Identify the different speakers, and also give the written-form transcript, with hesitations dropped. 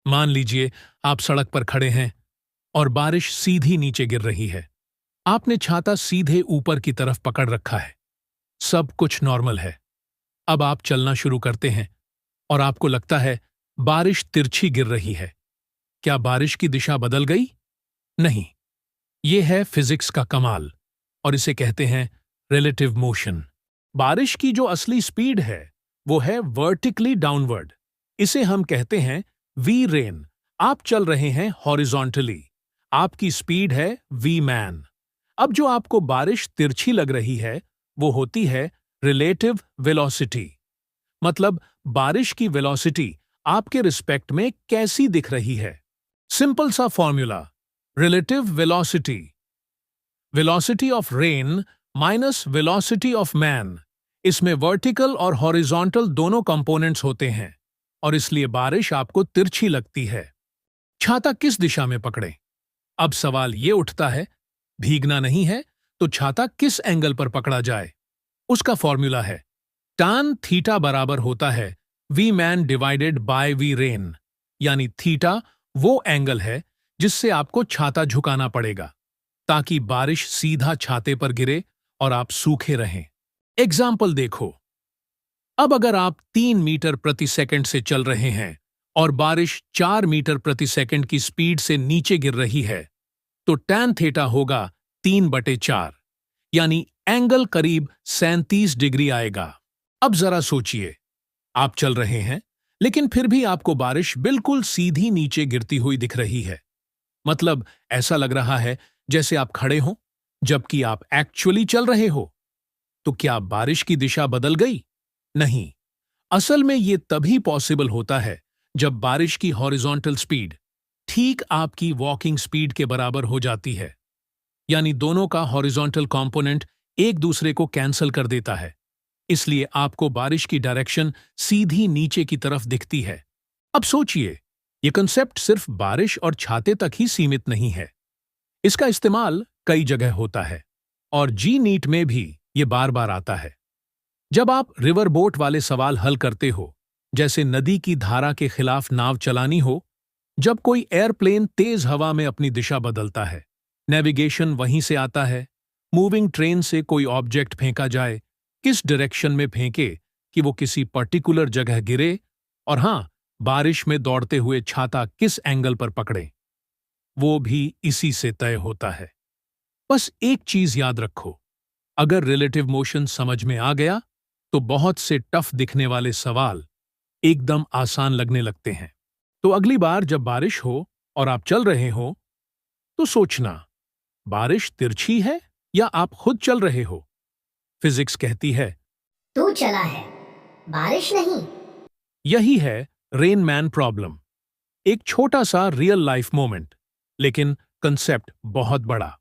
Speaker 1: मान लीजिए आप सड़क पर खड़े हैं और बारिश सीधी नीचे गिर रही है। आपने छाता सीधे ऊपर की तरफ पकड़ रखा है। सब कुछ नॉर्मल है। अब आप चलना शुरू करते हैं और आपको लगता है बारिश तिरछी गिर रही है। क्या बारिश की दिशा बदल गई? नहीं। यह है फिजिक्स का कमाल और इसे कहते हैं रिलेटिव मोशन। बारिश की जो असली स्पीड है वो है वर्टिकली डाउनवर्ड। इसे हम कहते हैं वी रेन। आप चल रहे हैं हॉरिजॉन्टली। आपकी स्पीड है वी मैन। अब जो आपको बारिश तिरछी लग रही है वो होती है रिलेटिव वेलोसिटी। मतलब बारिश की वेलोसिटी आपके रिस्पेक्ट में कैसी दिख रही है। सिंपल सा formula, relative velocity, velocity of rain minus velocity of man. इसमें वर्टिकल और हॉरिजॉन्टल दोनों कंपोनेंट्स होते हैं और इसलिए बारिश आपको तिरछी लगती है। छाता किस दिशा में पकड़ें? अब सवाल ये उठता है, भीगना नहीं है तो छाता किस एंगल पर पकड़ा जाए? उसका फॉर्मूला है tan थीटा बराबर होता है V man divided by V rain. यानी थीटा वो एंगल है जिससे आपको छाता झुकाना पड़ेगा ताकि बारिश सीधा छाते पर गिरे और आप सूखे रहें। एग्जाम्पल देखो। अब अगर आप 3 मीटर प्रति सेकंड से चल रहे हैं और बारिश 4 मीटर प्रति सेकंड की स्पीड से नीचे गिर रही है तो tan थीटा होगा 3/4, यानी एंगल करीब 37 डिग्री आएगा। अब जरा सोचिए, आप चल रहे हैं लेकिन फिर भी आपको बारिश बिल्कुल सीधी नीचे गिरती हुई दिख रही है। मतलब ऐसा लग रहा है जैसे आप खड़े हो जबकि आप एक्चुअली चल रहे हो। तो क्या बारिश की दिशा बदल गई? नहीं। असल में यह तभी पॉसिबल होता है जब बारिश की हॉरिजॉन्टल स्पीड ठीक आपकी वॉकिंग स्पीड के बराबर हो जाती है। यानी दोनों का हॉरिजॉन्टल कंपोनेंट एक दूसरे को कैंसल कर देता है। इसलिए आपको बारिश की डायरेक्शन सीधी नीचे की तरफ दिखती है। अब सोचिए, यह कंसेप्ट सिर्फ बारिश और छाते तक ही सीमित नहीं है। इसका इस्तेमाल कई जगह होता है और जी नीट में भी ये बार बार आता है। जब आप रिवर बोट वाले सवाल हल करते हो, जैसे नदी की धारा के खिलाफ नाव चलानी हो, जब कोई एयरप्लेन तेज हवा में अपनी दिशा बदलता है, नेविगेशन वहीं से आता है। मूविंग ट्रेन से कोई ऑब्जेक्ट फेंका जाए, किस डायरेक्शन में फेंके कि वो किसी पर्टिकुलर जगह गिरे, और हां, बारिश में दौड़ते हुए छाता किस एंगल पर पकड़े, वो भी इसी से तय होता है। बस एक चीज याद रखो, अगर रिलेटिव मोशन समझ में आ गया तो बहुत से टफ दिखने वाले सवाल एकदम आसान लगने लगते हैं। तो अगली बार जब बारिश हो और आप चल रहे हो तो सोचना, बारिश तिरछी है या आप खुद चल रहे हो? फिजिक्स कहती है
Speaker 2: तू चला है, बारिश नहीं।
Speaker 1: यही है रेन मैन प्रॉब्लम। एक छोटा सा रियल लाइफ मोमेंट, लेकिन कंसेप्ट बहुत बड़ा।